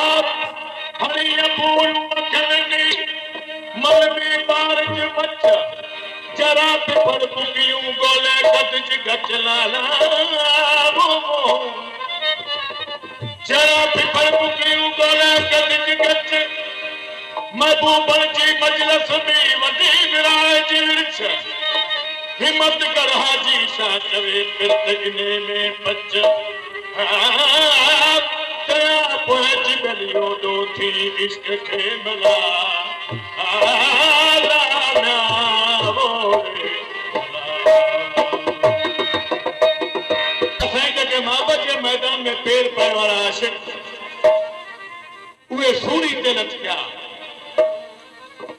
आप हरी अपूर मखनी मन में बारज बच्चा जरा पे पर बुकियों गोले गदज गच लाला जरा पे पर बुकियों गोले गदज गच महबूबन जी मजलिस में वदी विराज विरछ हिम्मत कर हाजी शाह चवे फिर तगने में बच तया पहुंच गलियो दो थी इश्क के मला आला ना बोले असांजे के मोहब्बत के मैदान में पैर पाए वाला आशिक उहे सूरी ते न थिया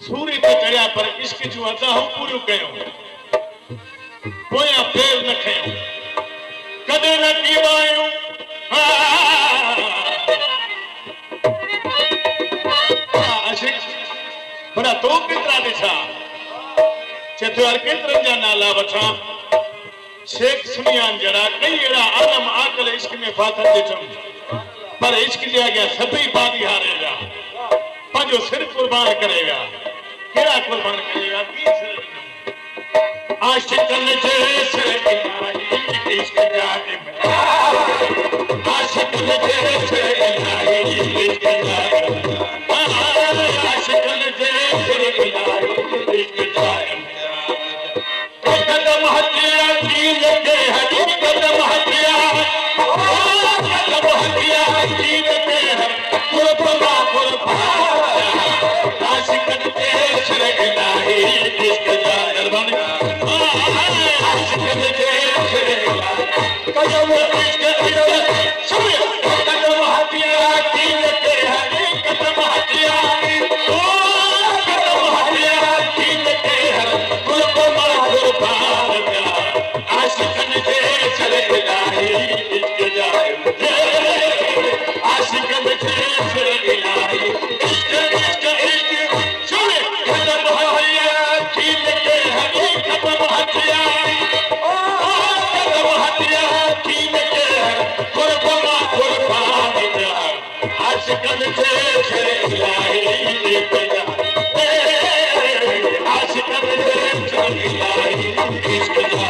सूरी ते चढ़िया पर इश्क जूं अदाहूं पूरियूं कयूं पोयां पैर न खयूं कदे न कीवायूं बड़ा तो केतरा ॾिठा चेतो यार केतरनि जा नाला वठां शेख सुनियान जड़ा कई अहिड़ा आलम आकल इश्क में फाथल ॾिठमि पर इश्क जे अॻियां सभई बादी हारे विया पंहिंजो सिर कुर्बान करे विया कहिड़ा कुर्बान करे विया ॿी सिर आशिक़नि जे सिर इलाही इश्क जा आशिक़नि जे सिर इलाही इश्क जा कदम हथिया दीन के हरी कदम हथिया कदम हथिया दीन के कुर्बान कुर्बान आशिक़न के सिर इलाही इश्क जा आशिक़न के सिर इलाही कदम इश्क सुनिए कदम हथिया दीन के हरी कदम हथिया आशिक़न जे सिर इलाही इश्क जा आशिक़न जे सिर इलाही इश्क इश्क इश्क सुन कदम हथिया दीन के हरी कदम हथिया कदम हथिया दीन के कुर्बान कुर्बान आशिक़न जे सिर इलाही इश्क जा आशिक़न जे सिर इलाही इश्क जा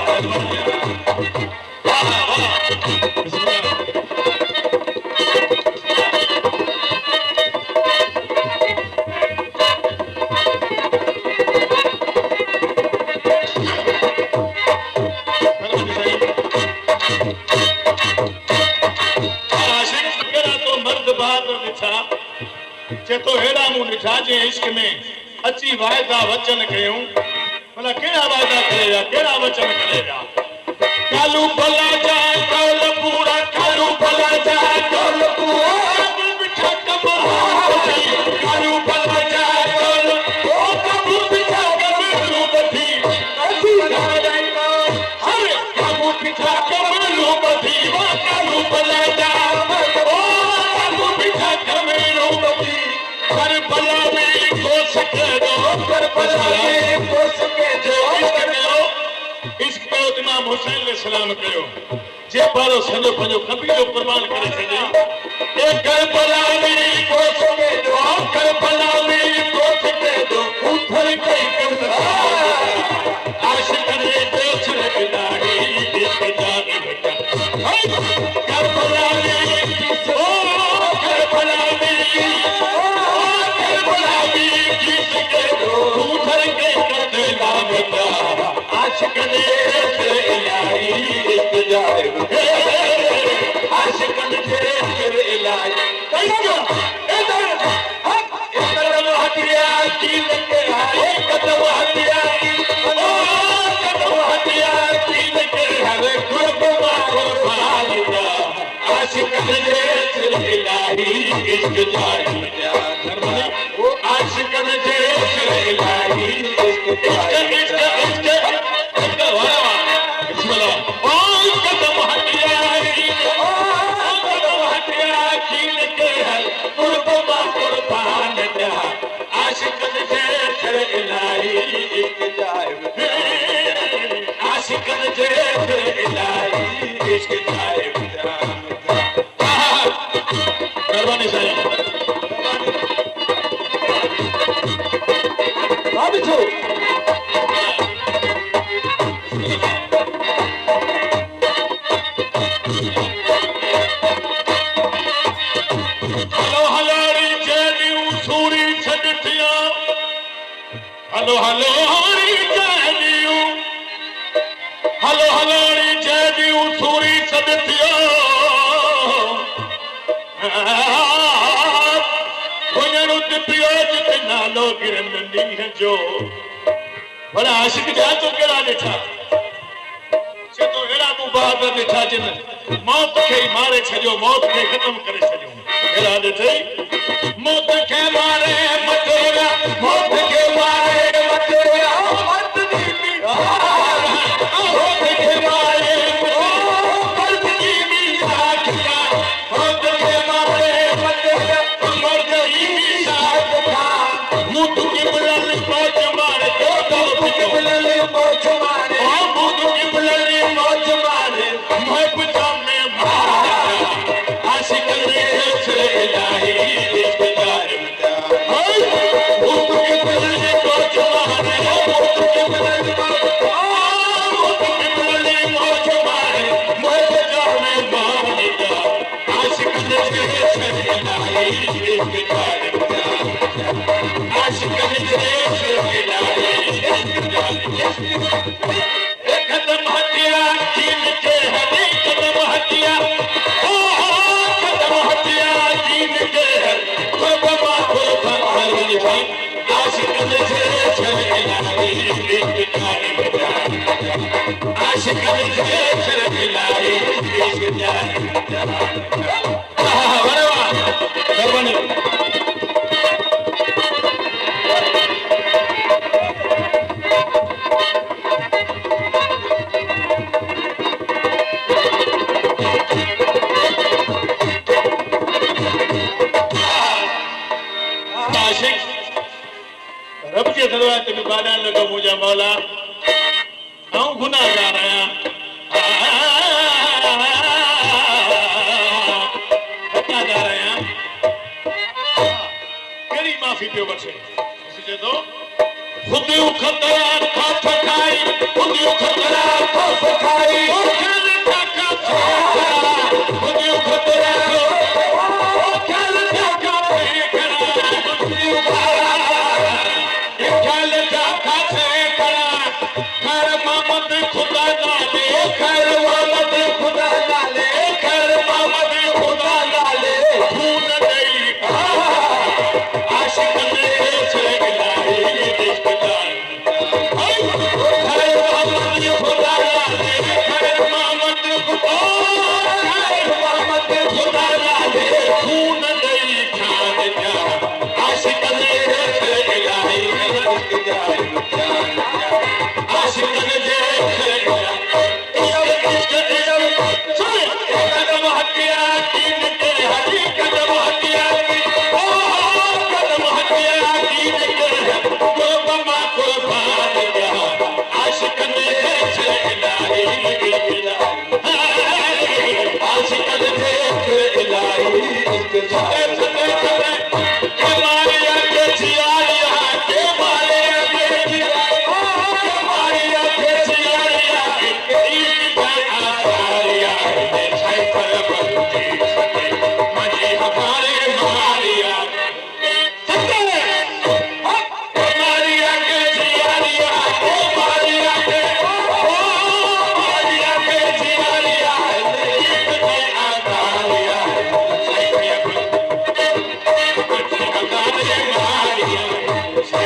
चेतो हेड़ा मूं ॾिठा जे इश्क में अची वायदा वचन कयूं भला कहिड़ा वायदा करे विया कहिड़ा वचन करे विया कालू भला जाए कौल पूरा कालू भला जाए कौल पूरा बिठा कमर कालू भला जाए कौल ओ कबू बिठा कमर बधी कालू भला जाए हरे कबू बिठा कमर बधी वा कालू भला जाए ओ कबू बिठा कमर बधी कर भला में हो सके दो कर भला में हो सके जो इश्क पे इमाम हुसैन ने सलाम कयो जे पारो सॼो पंहिंजो कबीलो कुर्बान करे छॾियो ए करबला में को सके दो करबला में को सके दो उथल कई कंदा आशिक़न जे सिर इलाही इश्क जा बेटा करबला में ओ करबला में की सके दो उथल कई कंदा बेटा आशिक़न जे सिर इलाही इश्क जा आशिक़न जे सिर इलाही कदम हथिया दीन के हरे कदम हथिया कदम हथिया दीन के हरे कुर्बान कुर्बान आशिक़न जे सिर इलाही इश्क जा वो आशिक़न जे सिर इलाही इश्क जा आशिक़न जे सिर इलाही इश्क जा आशिक़न जे सिर इलाही इश्क जा मेहरबानी साईं। ॾिठो हलो हलाड़ी जैनियूं सूरी छॾिया हलो हलाड़ी जैनियूं हलो हलाड़ी जैनियूं सूरी छॾिया वञणु पियो जिते नालो गिरन ॾींहं जो भला आशिक जा तो कहिड़ा ॾिठा चए थो अहिड़ा मूं बहादुर ॾिठा जिन मौत खे ई मारे छॾियो मौत खे ख़तम करे छॾियो अहिड़ा ॾिठई मौत खे मारे मटोरा मौत खे मारे मटोरा मौत दी मौत खे मारे मौत दी साखिया मौत खे मारे मटोरा मौत दी साखिया मुंह की बुलंद मौज मारे तो बुलंद मौज मारे मुंह की बुलंद मौज मारे मैं पुछा में मारा आशिक ने छे इलाही इश्क़दार मुंह की बुलंद मौज मारे मुंह की बुलंद मौज मारे मैं पुछा में मारा आशिक ने छे इलाही इश्क़दार आशिक ने छे इलाही कदम हटिया दीन के हरी कदम हटिया ओ कदम हटिया दीन के कोई बाबा कोई भाई भाई आशिक ने छे इलाही इश्क़दार आशिक ने छे इलाही इश्क़दार वाह वाह सरवनी रब के दरबार में बादान लगा मुझा मौला आऊं गुनाहगार आया गुनाहगार आया केड़ी माफी पियो बचे जे तो खुद खतरा खौफ खाई खुद खतरा खौफ खाई ख्याल ठाका खुद खतरा ख्याल ठाका खैर मोहम्मद खुदा नाले खैर मोहम्मद खुदा नाले खैर मोहम्मद खुदा नाले खून दई आशिक ने छे इलाही इश्क़दार खैर मोहम्मद खुदा नाले खैर मोहम्मद खुदा नाले खून दई खान जा आशिक ने छे इलाही इश्क़दार आशिक ने कदम हटिया दीन के हरी कदम हटिया ओ कदम हटिया दीन के को बमा को भाग गया आशिक ने छे इलाही इश्क़दार आशिक ने छे इलाही इश्क़दार मारिया के जिया के मारिया के जिया मारिया के जिया इश्क़ आरिया ने छे पर बंदी मजी हमारे मारिया सत्य मारिया के जिया ओ मारिया के जिया इश्क़ आरिया छे पर बंदी मजी हमारे मारिया छे